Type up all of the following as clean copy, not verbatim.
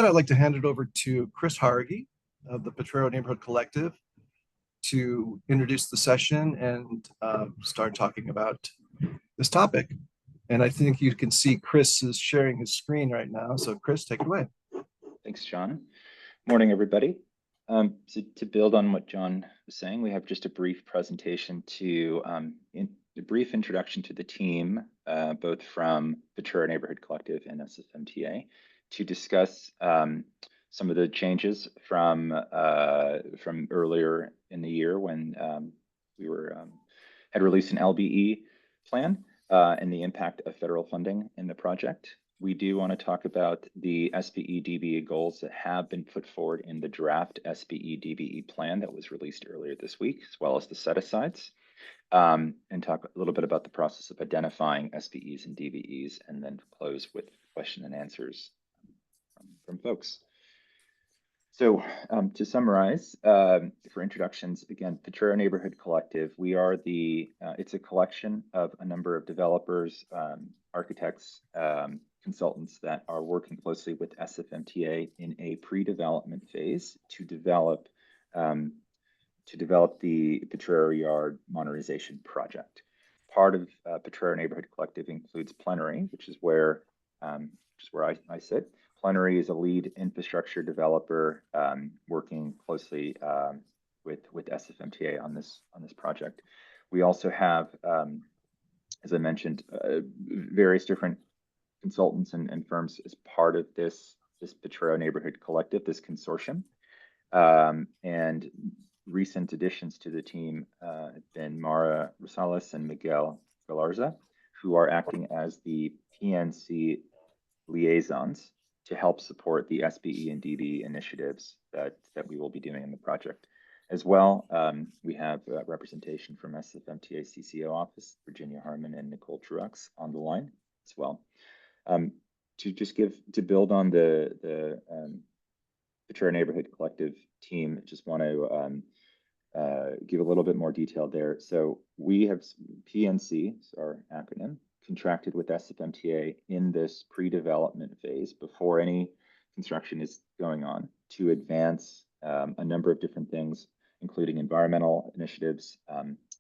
that, I'd like to hand it over to Chris Jauregui of the Potrero Neighborhood Collective to introduce the session and start talking about this topic. And I think you can see Chris is sharing his screen right now. So Chris, take it away. Thanks, John. Morning, everybody. So to build on what John was saying, we have just a brief presentation to a brief introduction to the team, both from Potrero Neighborhood Collective and SFMTA, to discuss some of the changes from earlier in the year when we had released an LBE plan and the impact of federal funding in the project. We do want to talk about the SBE DBE goals that have been put forward in the draft SBE DBE plan that was released earlier this week, as well as the set-asides, and talk a little bit about the process of identifying SBEs and DBEs, and then close with question and answers from folks. So to summarize, for introductions, again, Potrero Neighborhood Collective, we are it's a collection of a number of developers, architects, consultants that are working closely with SFMTA in a pre-development phase to develop the Potrero Yard modernization project. Part of Potrero Neighborhood Collective includes Plenary, which is where I sit. Plenary is a lead infrastructure developer working closely with SFMTA on this project. We also have, as I mentioned, various different consultants and firms as part of this Potrero Neighborhood Collective, this consortium. And recent additions to the team have been Rosales and Miguel Galarza, who are acting as the PNC liaisons to help support the SBE and DBE initiatives that we will be doing in the project. As well, we have representation from SFMTA CCO office, Virginia Harmon and Nichole Truax on the line as well. To build on the Potrero Neighborhood Collective team, just want to give a little bit more detail there. So we have PNC, our acronym, contracted with SFMTA in this pre-development phase before any construction is going on to advance a number of different things, including environmental initiatives,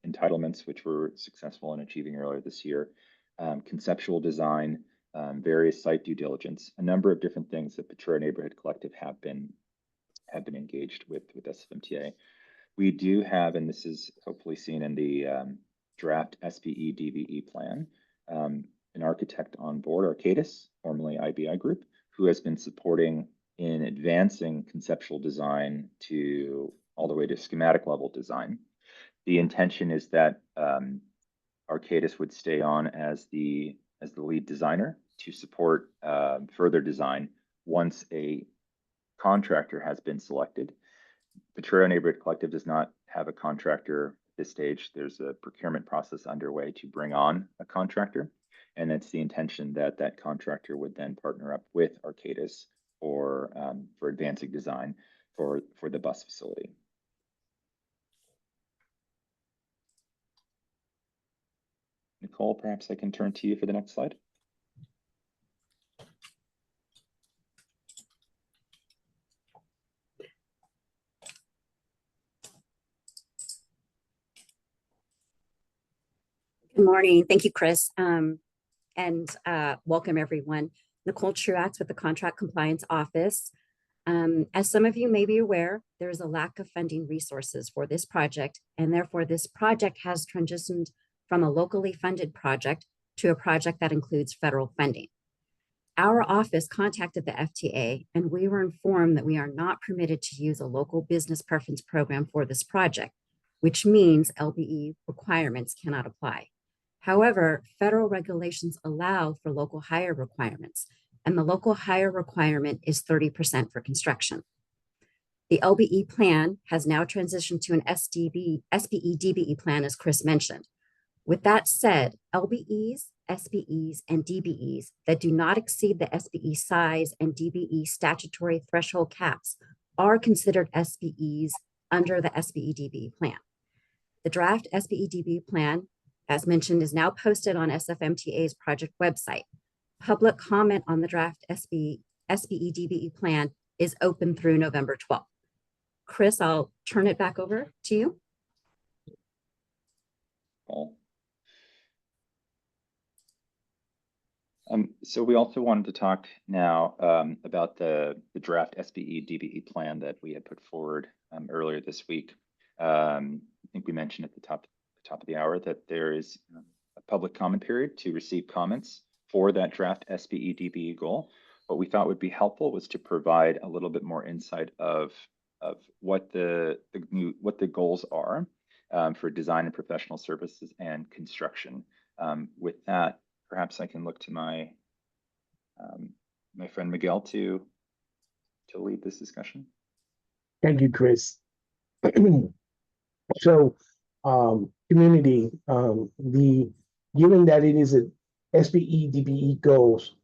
entitlements, which were successful in achieving earlier this year, conceptual design, various site due diligence, a number of different things that Potrero Neighborhood Collective have been engaged with SFMTA. We do have, and this is hopefully seen in the draft SBE DBE plan, an architect on board, Arcadis, formerly IBI Group, who has been supporting in advancing conceptual design to all the way to schematic level design. The intention is that Arcadis would stay on as the lead designer to support further design once a contractor has been selected. Potrero Neighborhood Collective does not have a contractor at this stage. There's a procurement process underway to bring on a contractor, and it's the intention that that contractor would then partner up with Arcadis for advancing design for the bus facility. Nichole, perhaps I can turn to you for the next slide. Good morning. Thank you, Chris. And welcome, everyone. Nichole Truax with the Contract Compliance Office. As some of you may be aware, there is a lack of funding resources for this project, and therefore this project has transitioned from a locally funded project to a project that includes federal funding. Our office contacted the FTA, and we were informed that we are not permitted to use a local business preference program for this project, which means LBE requirements cannot apply. However, federal regulations allow for local hire requirements, and the local hire requirement is 30% for construction. The LBE plan has now transitioned to an SBE DBE plan, as Chris mentioned. With that said, LBEs, SBEs, and DBEs that do not exceed the SBE size and DBE statutory threshold caps are considered SBEs under the SBE DBE plan. The draft SBE DBE plan, as mentioned, is now posted on SFMTA's project website. Public comment on the draft SBE SBE DBE plan is open through November 12th. Chris, I'll turn it back over to you. Paul. So we also wanted to talk now about the draft SBE DBE plan that we had put forward earlier this week. I think we mentioned at the top of the hour that there is a public comment period to receive comments for that draft SBE DBE goal. What we thought would be helpful was to provide a little bit more insight of what the goals are for design and professional services and construction. With that, perhaps I can look to my my friend Miguel to lead this discussion. Thank you, Chris. So, community, given that it is a SBE DBE goals,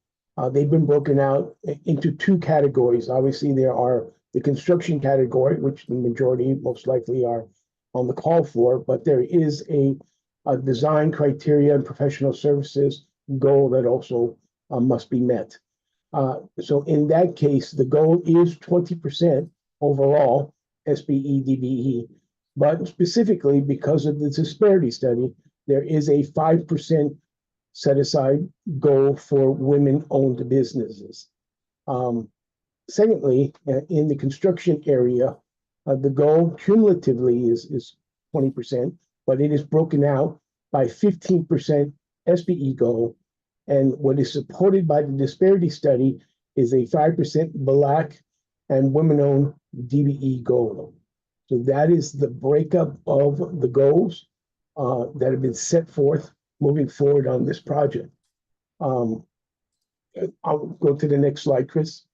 they've been broken out into two categories. Obviously, there are the construction category, which the majority most likely are on the call for, but there is a design criteria and professional services goal that also must be met. So in that case, the goal is 20% overall SBE DBE, but specifically because of the disparity study, there is a 5% set aside goal for women-owned businesses. Secondly, in the construction area, the goal cumulatively is 20%, but it is broken out by 15% SBE goal. And what is supported by the disparity study is a 5% Black and women-owned DBE goal. So that is the breakup of the goals that have been set forth moving forward on this project. I'll go to the next slide, Chris.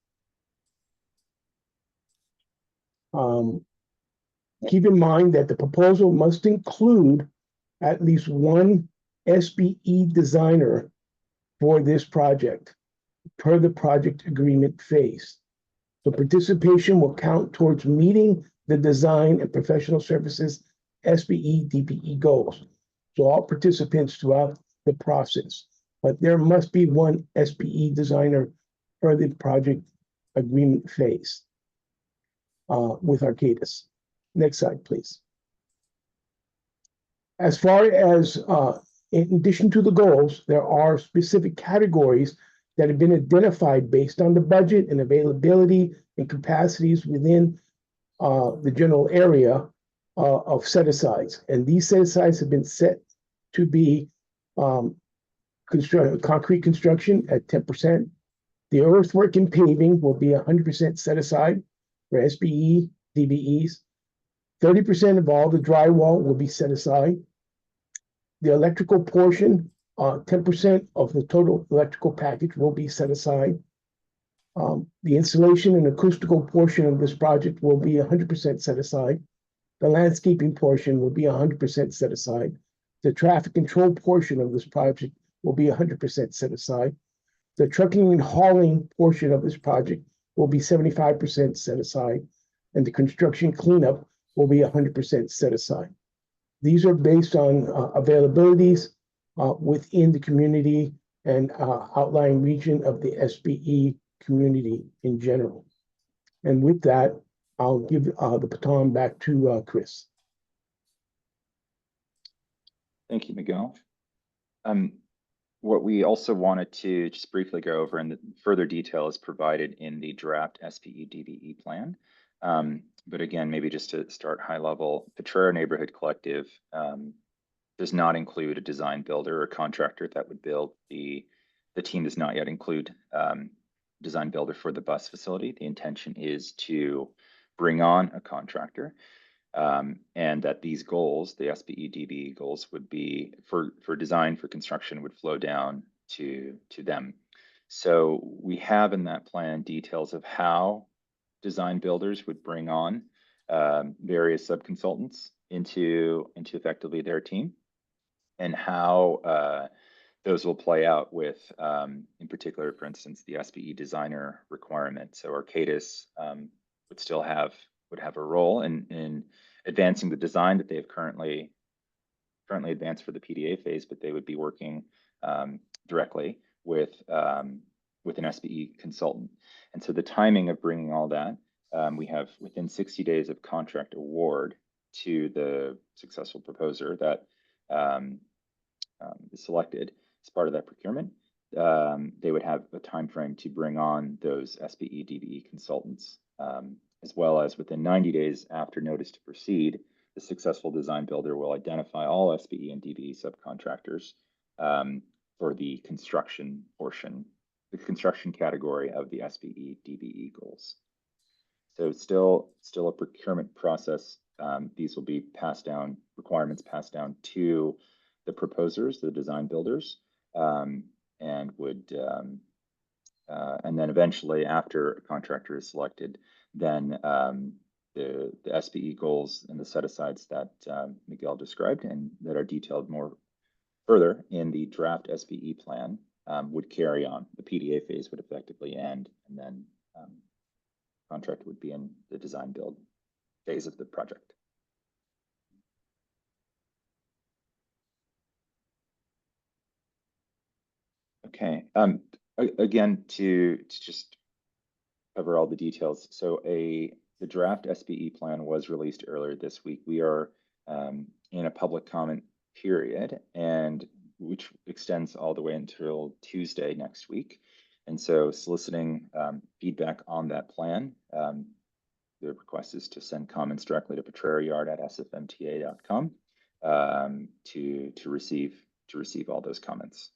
Keep in mind that the proposal must include at least one SBE designer for this project per the project agreement phase. So participation will count towards meeting the design and professional services SBE DBE goals. So all participants throughout the process, but there must be one SBE designer per the project agreement phase with Arcadis. Next slide, please. As far as in addition to the goals, there are specific categories that have been identified based on the budget and availability and capacities within the general area of set-asides. And these set-asides have been set to be concrete construction at 10%. The earthwork and paving will be 100% set aside for SBE, DBEs. 30% of all the drywall will be set aside. The electrical portion, 10% of the total electrical package will be set aside. The installation and acoustical portion of this project will be 100% set aside. The landscaping portion will be 100% set aside. The traffic control portion of this project will be 100% set aside. The trucking and hauling portion of this project will be 75% set aside. And the construction cleanup will be 100% set aside. These are based on availabilities within the community and outlying region of the SBE community in general. And with that, I'll give the baton back to Chris. Thank you, Miguel. What we also wanted to just briefly go over, and the further detail is provided in the draft SBE DBE plan. But again, maybe just to start high level, Potrero Neighborhood Collective does not include a design builder or contractor that would build. The team does not yet include design builder for the bus facility. The intention is to bring on a contractor, and that these goals, the SBE DBE goals, would be for design for construction would flow down to them. So we have in that plan details of how design builders would bring on various subconsultants into effectively their team, and how those will play out with, in particular, for instance, the SBE designer requirement. So Arcadis would have a role in advancing the design that they have currently advanced for the PDA phase, but they would be working directly with an SBE consultant. And so the timing of bringing all that, we have within 60 days of contract award to the successful proposer that is selected as part of that procurement. They would have a time frame to bring on those SBE, DBE consultants, as well as within 90 days after notice to proceed, the successful design builder will identify all SBE and DBE subcontractors for the construction portion, the construction category of the SBE, DBE goals. So still a procurement process. These will be passed down, requirements passed down to the proposers, the design builders, and would, and then eventually after a contractor is selected, then the SBE goals and the set-asides that Miguel described and that are detailed more further in the draft SBE plan would carry on. The PDA phase would effectively end, and then contract would be in the design build phase of the project. Okay, again, to just cover all the details. So the draft SBE plan was released earlier this week. We are in a public comment period, and which extends all the way until Tuesday next week. And so soliciting feedback on that plan. The request is to send comments directly to potreroyard@sfmta.com to receive all those comments.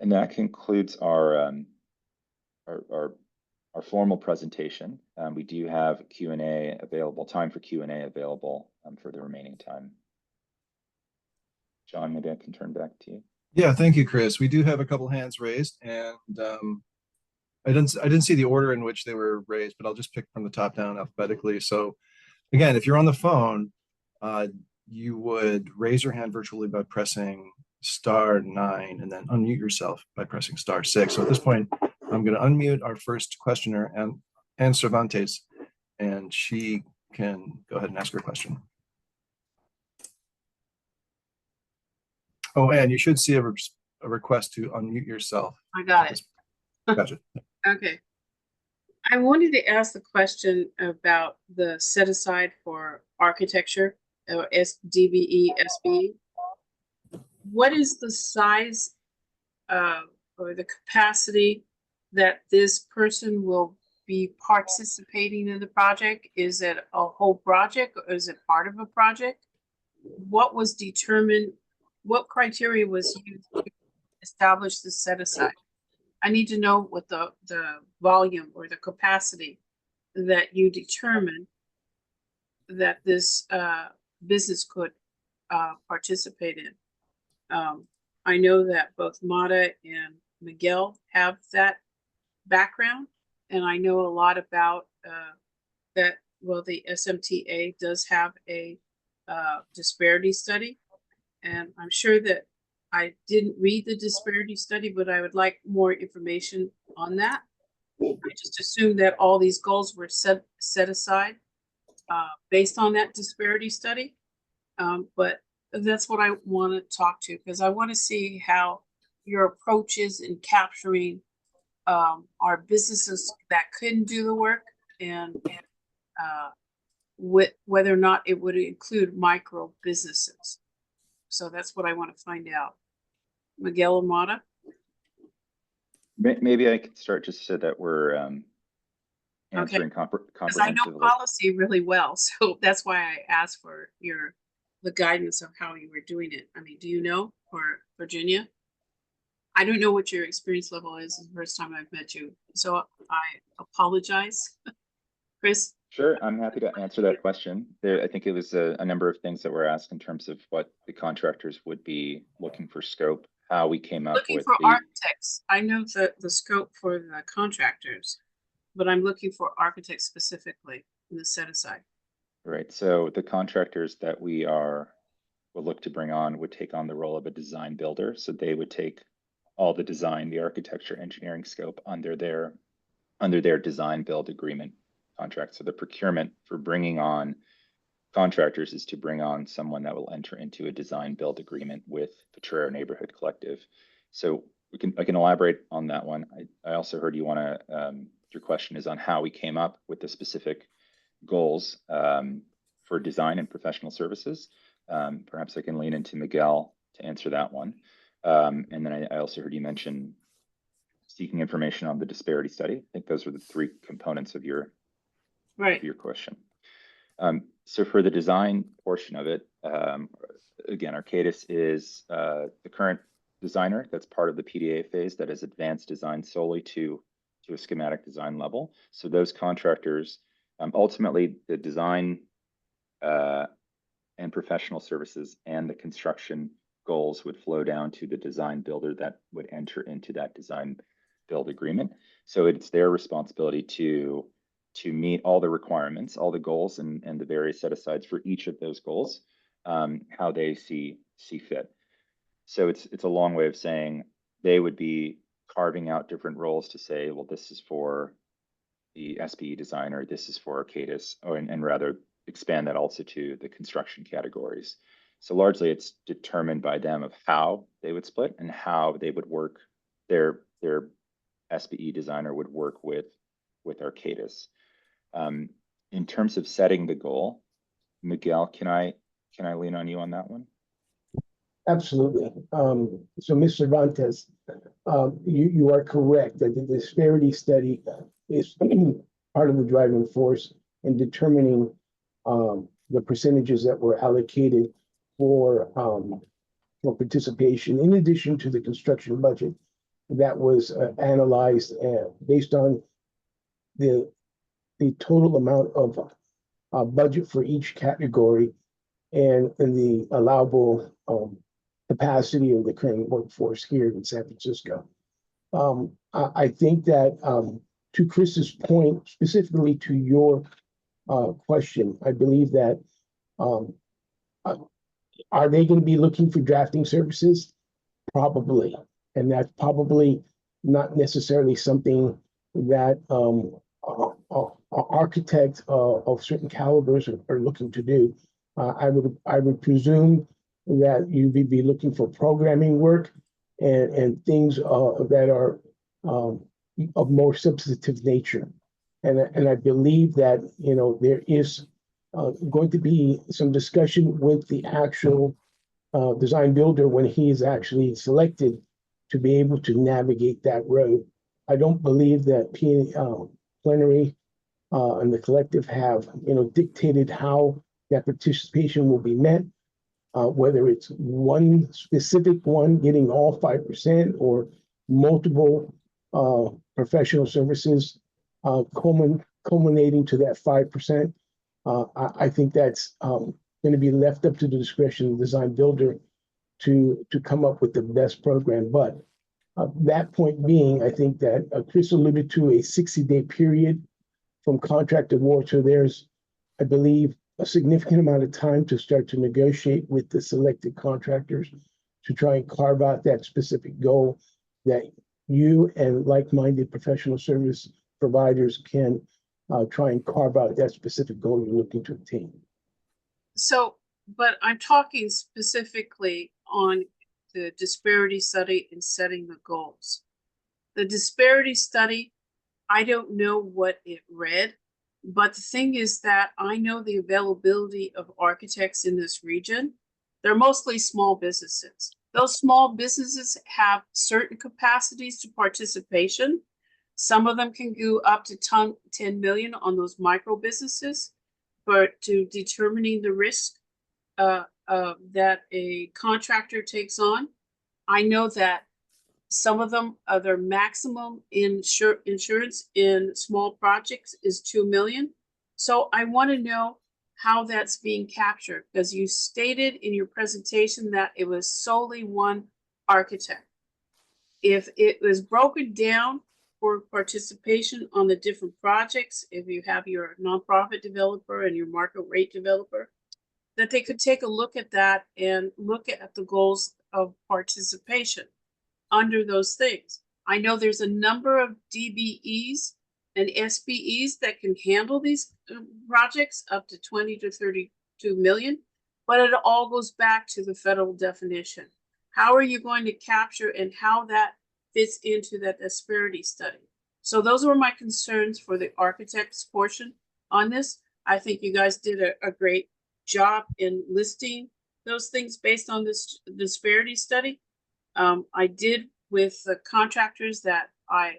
And that concludes our formal presentation. We do have Q&A available, time for Q&A available for the remaining time. John, maybe I can turn back to you. Yeah, thank you, Chris. We do have a couple hands raised, and I didn't see the order in which they were raised, but I'll just pick from the top down alphabetically. So again, if you're on the phone, you would raise your hand virtually by pressing *9 and then unmute yourself by pressing *6. So at this point, I'm going to unmute our first questioner, Ann Cervantes, and she can go ahead and ask her question. Oh, Ann, you should see a request to unmute yourself. I got it. Gotcha. Okay. I wanted to ask the question about the set aside for architecture, DBE, SBE. What is the size or the capacity that this person will be participating in the project? Is it a whole project or is it part of a project? What was determined? What criteria was used to establish the set aside? I need to know what the volume or the capacity that you determined that this business could participate in. I know that both Mata and Miguel have that background, and I know a lot about that. Well, the SMTA does have a disparity study, and I'm sure that I didn't read the disparity study, but I would like more information on that. I just assumed that all these goals were set aside based on that disparity study, but that's what I want to talk to, because I want to see how your approach is in capturing our businesses that couldn't do the work, and whether or not it would include micro businesses. So that's what I want to find out. Miguel or Mata? Maybe I could start just so that we're answering comprehensively. Because I know policy really well, so that's why I asked for the guidance of how you were doing it. I mean, do you know for Virginia? I don't know what your experience level is. It's the first time I've met you, so I apologize. Chris? Sure, I'm happy to answer that question. I think it was a number of things that were asked in terms of what the contractors would be looking for scope, how we came up Looking with for architects. I know the scope for the contractors, but I'm looking for architects specifically in the set aside. Right, so the contractors that will look to bring on would take on the role of a design builder. So they would take all the design, the architecture, engineering scope under their design build agreement contract. So the procurement for bringing on contractors is to bring on someone that will enter into a design build agreement with Potrero Neighborhood Collective. So I can elaborate on that one. I also heard you want to, your question is on how we came up with the specific goals for design and professional services. Perhaps I can lean into Miguel to answer that one. And then I also heard you mention seeking information on the disparity study. I think those are the three components of your question. So for the design portion of it, again, Arcadis is the current designer that's part of the PDA phase that has advanced design solely to a schematic design level. So those contractors, ultimately the design and professional services and the construction goals would flow down to the design builder that would enter into that design build agreement. So it's their responsibility to meet all the requirements, all the goals and the various set asides for each of those goals, how they see fit. So it's a long way of saying they would be carving out different roles to say, well, this is for the SBE designer, this is for Arcadis, and rather expand that also to the construction categories. So largely it's determined by them of how they would split and how they would work, their SBE designer would work with Arcadis. In terms of setting the goal, Miguel, can I lean on you on that one? Absolutely. So Ms. Cervantes, you are correct that the disparity study is part of the driving force in determining the percentages that were allocated for participation, in addition to the construction budget that was analyzed based on the total amount of budget for each category and the allowable capacity of the current workforce here in San Francisco. I think that to Chris's point, specifically to your question, I believe that are they going to be looking for drafting services? Probably. And that's probably not necessarily something that architects of certain calibers are looking to do. I would presume that you'd be looking for programming work and things that are of more substantive nature. And I believe that, you know, there is going to be some discussion with the actual design builder when he is actually selected to be able to navigate that road. I don't believe that Plenary and the collective have, you know, dictated how that participation will be met, whether it's one specific one getting all 5% or multiple professional services culminating to that 5%. I think that's going to be left up to the discretion of the design builder to come up with the best program. But that point being, I think that Chris alluded to a 60-day period from contract award. So there's, I believe, a significant amount of time to start to negotiate with the selected contractors to try and carve out that specific goal that you and like-minded professional service providers can try and carve out that specific goal you're looking to attain. So, but I'm talking specifically on the disparity study and setting the goals. The disparity study, I don't know what it read, but the thing is that I know the availability of architects in this region. They're mostly small businesses. Those small businesses have certain capacities to participation. Some of them can go up to 10 million on those micro businesses, but to determining the risk that a contractor takes on. I know that some of them, their maximum insurance in small projects is 2 million. So I want to know how that's being captured, because you stated in your presentation that it was solely one architect. If it was broken down for participation on the different projects, if you have your nonprofit developer and your market rate developer, that they could take a look at that and look at the goals of participation under those things. I know there's a number of DBEs and SBEs that can handle these projects up to 20 to 32 million, but it all goes back to the federal definition. how are you going to capture and how that fits into that disparity study? So those were my concerns for the architect's portion on this. I think you guys did a great job in listing those things based on this disparity study. I did with the contractors that I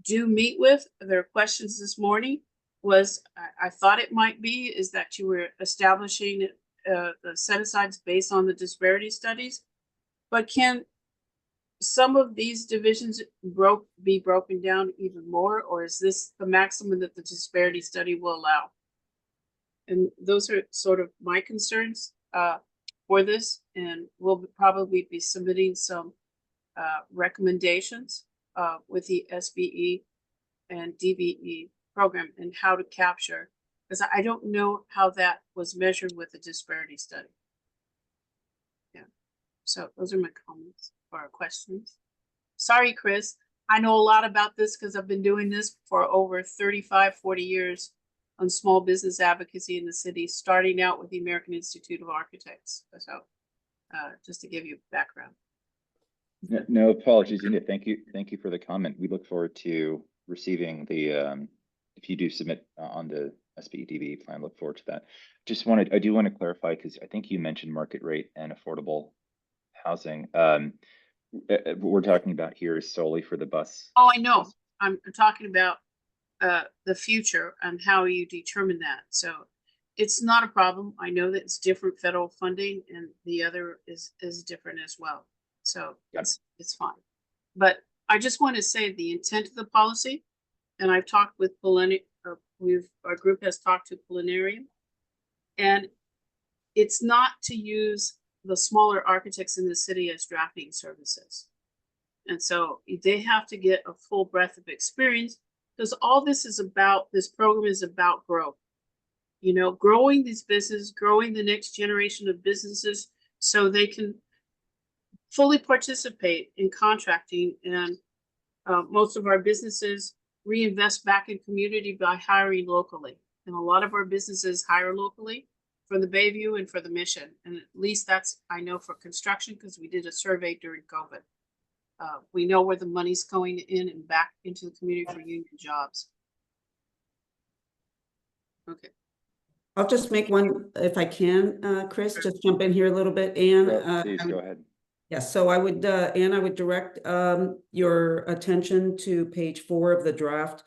do meet with, their questions this morning was, I thought it might be, is that you were establishing the set-asides based on the disparity studies, but can some of these divisions be broken down even more, or is this the maximum that the disparity study will allow? And those are sort of my concerns for this, and we'll probably be submitting some recommendations with the SBE and DBE program and how to capture, because I don't know how that was measured with the disparity study. Yeah, so those are my comments or questions. Sorry, Chris, I know a lot about this because I've been doing this for over 35, 40 years on small business advocacy in the city, starting out with the American Institute of Architects. So just to give you background. No apologies, Enid. Thank you for the comment. We look forward to receiving the, if you do submit on the SBE DBE plan, look forward to that. I do want to clarify, because I think you mentioned market rate and affordable housing. What we're talking about here is solely for the bus. Oh, I know. I'm talking about the future and how you determine that. So it's not a problem. I know that it's different federal funding and the other is different as well. So it's fine. But I just want to say the intent of the policy, and I've talked with our group has talked to Planarian, and it's not to use the smaller architects in the city as drafting services. And so they have to get a full breadth of experience, because all this is about, this program is about growth. You know, growing these businesses, growing the next generation of businesses so they can fully participate in contracting. And most of our businesses reinvest back in community by hiring locally. And a lot of our businesses hire locally for the Bayview and for the Mission. And at least that's, I know, for construction, because we did a survey during COVID. We know where the money's going in and back into the community for union jobs. Okay. I'll just make one, if I can, Chris, just jump in here a little bit. Anne, Please go ahead. Yes, so I would, Anne, I would direct your attention to page 4 of the draft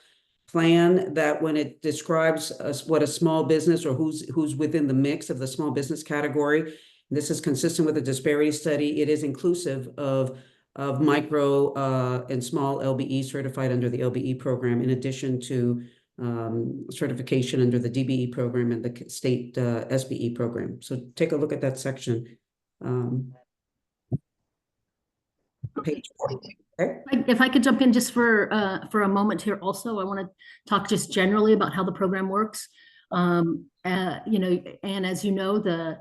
plan, that when it describes what a small business or who's within the mix of the small business category, this is consistent with the disparity study. It is inclusive of micro and small LBE certified under the LBE program, in addition to certification under the DBE program and the state SBE program. So take a look at that section. Page 4. Okay. If I could jump in just for a moment here also, I want to talk just generally about how the program works. You know, and as you know, the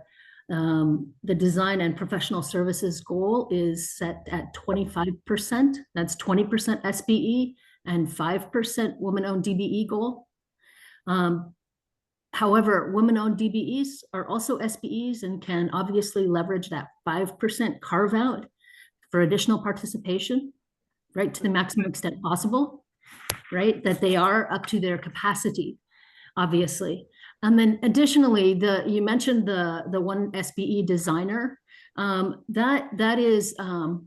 design and professional services goal is set at 25%. That's 20% SBE and 5% women-owned DBE goal. However, women-owned DBEs are also SBEs and can obviously leverage that 5% carve out for additional participation, right, to the maximum extent possible, right, that they are up to their capacity, obviously. And then additionally, you mentioned the one SBE designer, that is a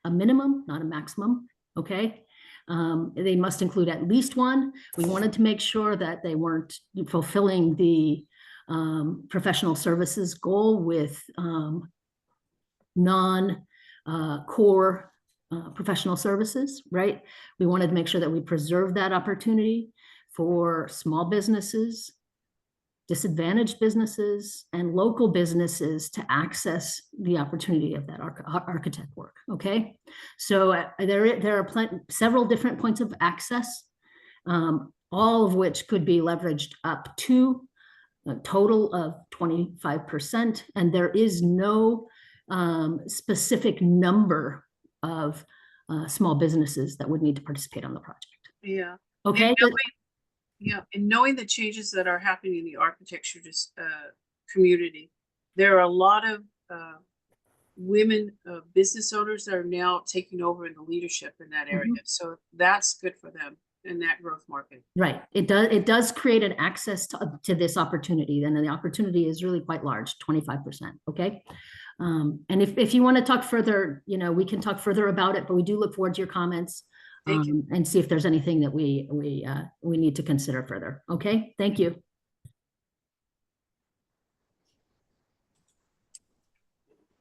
minimum, not a maximum, okay? They must include at least one. We wanted to make sure that they weren't fulfilling the professional services goal with non-core professional services, right? We wanted to make sure that we preserve that opportunity for small businesses, disadvantaged businesses, and local businesses to access the opportunity of that architect work, okay? So there are several different points of access, all of which could be leveraged up to a total of 25%, and there is no specific number of small businesses that would need to participate on the project. Yeah. Okay. And knowing the changes that are happening in the architecture community, there are a lot of women business owners that are now taking over in the leadership in that area. So that's good for them in that growth market. Right. It does create an access to this opportunity. Then the opportunity is really quite large, 25%. Okay. And if you want to talk further, we can talk further about it, but we do look forward to your comments and see if there's anything that we need to consider further. Okay. Thank you.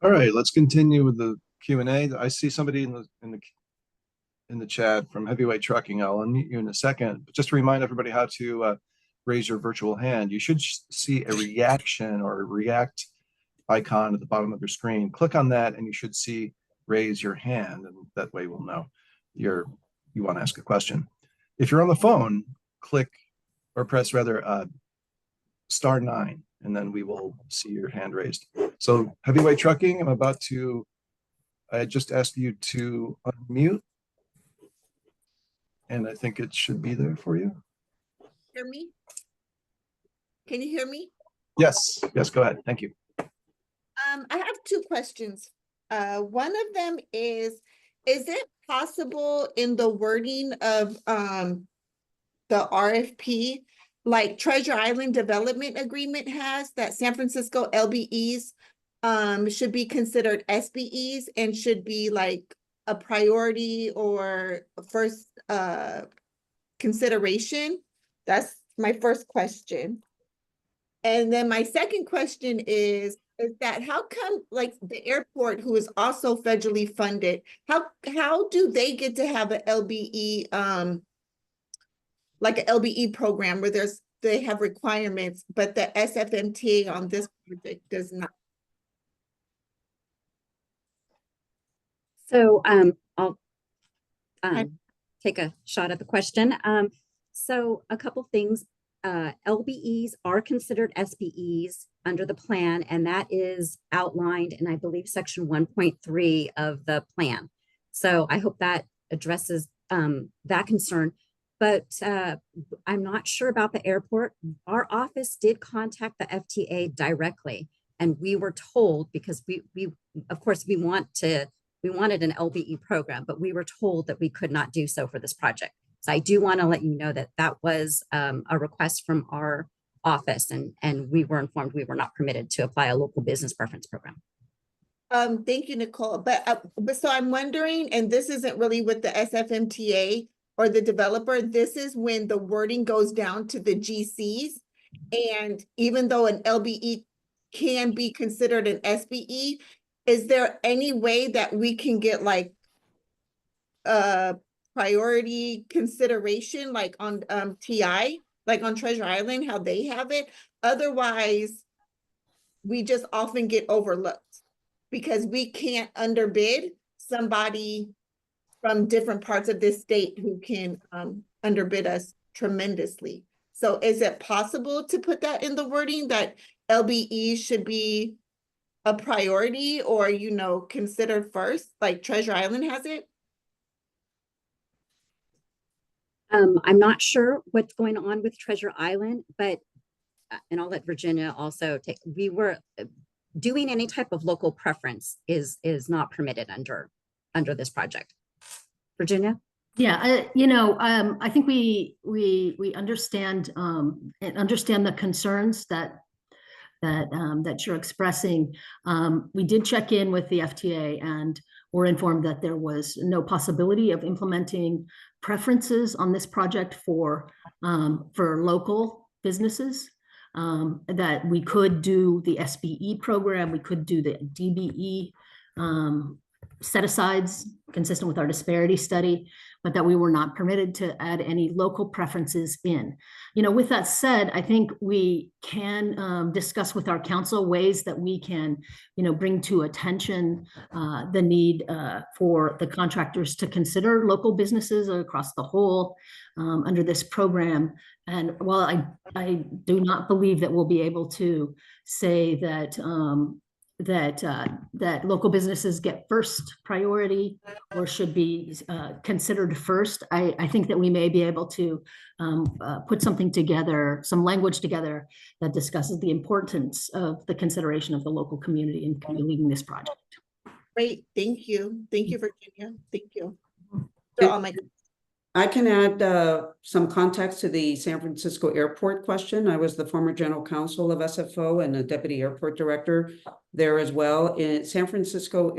All right, let's continue with the Q&A. I see somebody in the chat from Heavyweight Trucking. I'll unmute you in a second. But just to remind everybody how to raise your virtual hand, you should see a reaction or a react icon at the bottom of your screen. Click on that and you should see raise your hand, and that way we'll know you want to ask a question. If you're on the phone, click or press rather *9, and then we will see your hand raised. So Heavyweight Trucking, I just asked you to unmute, and I think it should be there for you. Hear me? Can you hear me? Yes, go ahead. Thank you. I have two questions. One of them is it possible in the wording of the RFP, like Treasure Island Development Agreement has, that San Francisco LBEs should be considered SBEs and should be like a priority or first consideration? That's my first question. And then my second question is that how come like the airport, who is also federally funded, how do they get to have an LBE, like an LBE program where they have requirements, but the SFMTA on this project does not? So I'll take a shot at the question. So a couple things. LBEs are considered SBEs under the plan, and that is outlined in, I believe, section 1.3 of the plan. So I hope that addresses that concern. But I'm not sure about the airport. Our office did contact the FTA directly, and we were told, because we of course we wanted an LBE program, but we were told that we could not do so for this project. So I do want to let you know that that was a request from our office, and we were informed we were not permitted to apply a local business preference program. Thank you, Nichole. But so I'm wondering, and this isn't really with the SFMTA or the developer, this is when the wording goes down to the GCs. And even though an LBE can be considered an SBE, is there any way that we can get like priority consideration, like on TI, like on Treasure Island, how they have it? Otherwise, we just often get overlooked because we can't underbid somebody from different parts of this state who can underbid us tremendously. So is it possible to put that in the wording that LBE should be a priority or, considered first, like Treasure Island has it? I'm not sure what's going on with Treasure Island, but, and I'll let Virginia also take, we were doing any type of local preference is not permitted under this project. Virginia? Yeah, I think we understand and understand the concerns that you're expressing. We did check in with the FTA and were informed that there was no possibility of implementing preferences on this project for local businesses. That we could do the SBE program, we could do the DBE set-asides consistent with our disparity study, but that we were not permitted to add any local preferences in. With that said, I think we can discuss with our council ways that we can, bring to attention the need for the contractors to consider local businesses across the whole under this program. And while I do not believe that we'll be able to say that that local businesses get first priority or should be considered first, I think that we may be able to put something together, some language together that discusses the importance of the consideration of the local community in leading this project. Great, thank you. Thank you, Virginia. Thank you. They're all my. I can add some context to the San Francisco Airport question. I was the former general counsel of SFO and a deputy airport director there as well. In San Francisco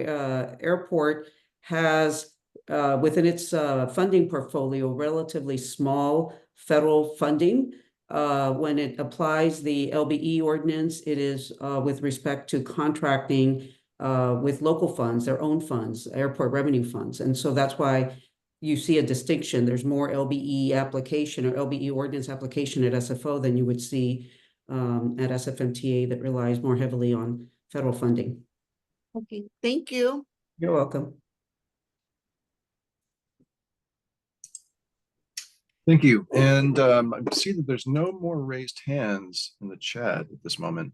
Airport has within its funding portfolio relatively small federal funding. When it applies the LBE ordinance, it is with respect to contracting with local funds, their own funds, airport revenue funds. And so that's why you see a distinction. There's more LBE application or LBE ordinance application at SFO than you would see at SFMTA that relies more heavily on federal funding. Okay, thank you. You're welcome. Thank you. And I see that there's no more raised hands in the chat at this moment.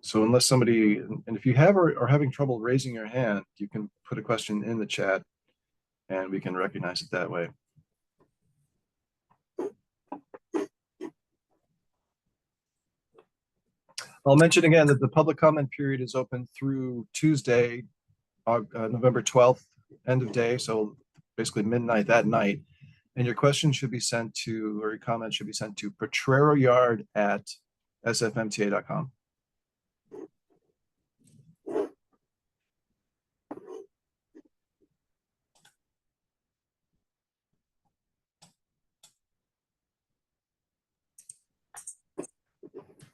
So unless somebody, and if you are having trouble raising your hand, you can put a question in the chat and we can recognize it that way. I'll mention again that the public comment period is open through Tuesday, November 12th, end of day. So basically midnight that night. And your question should be sent to, or your comment should be sent to potreroyard@sfmta.com.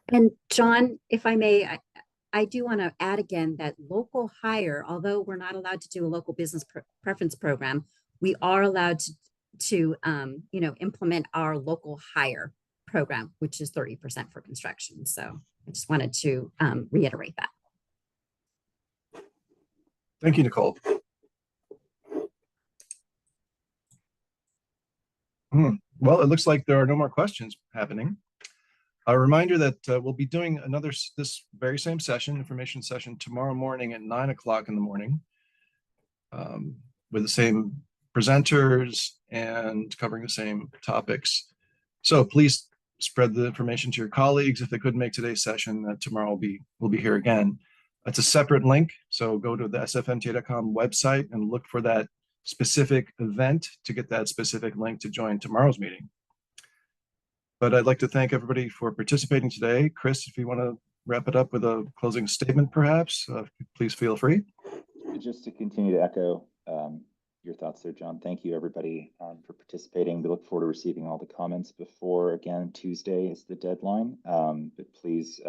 And John, if I may, I do want to add again that local hire, although we're not allowed to do a local business preference program, we are allowed to implement our local hire program, which is 30% for construction. So I just wanted to reiterate that. Thank you, Nichole. Well, it looks like there are no more questions happening. A reminder that we'll be doing this very same session, information session, tomorrow morning at 9 o'clock in the morning with the same presenters and covering the same topics. So please spread the information to your colleagues. If they couldn't make today's session, tomorrow we'll be here again. It's a separate link, so go to the sfmta.com website and look for that specific event to get that specific link to join tomorrow's meeting. But I'd like to thank everybody for participating today. Chris, if you want to wrap it up with a closing statement, perhaps, please feel free. Just to continue to echo your thoughts there, John. Thank you, everybody, for participating. We look forward to receiving all the comments before, again, Tuesday is the deadline. But please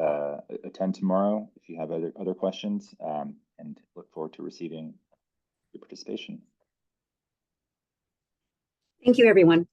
attend tomorrow if you have other questions, and look forward to receiving your participation. Thank you, everyone.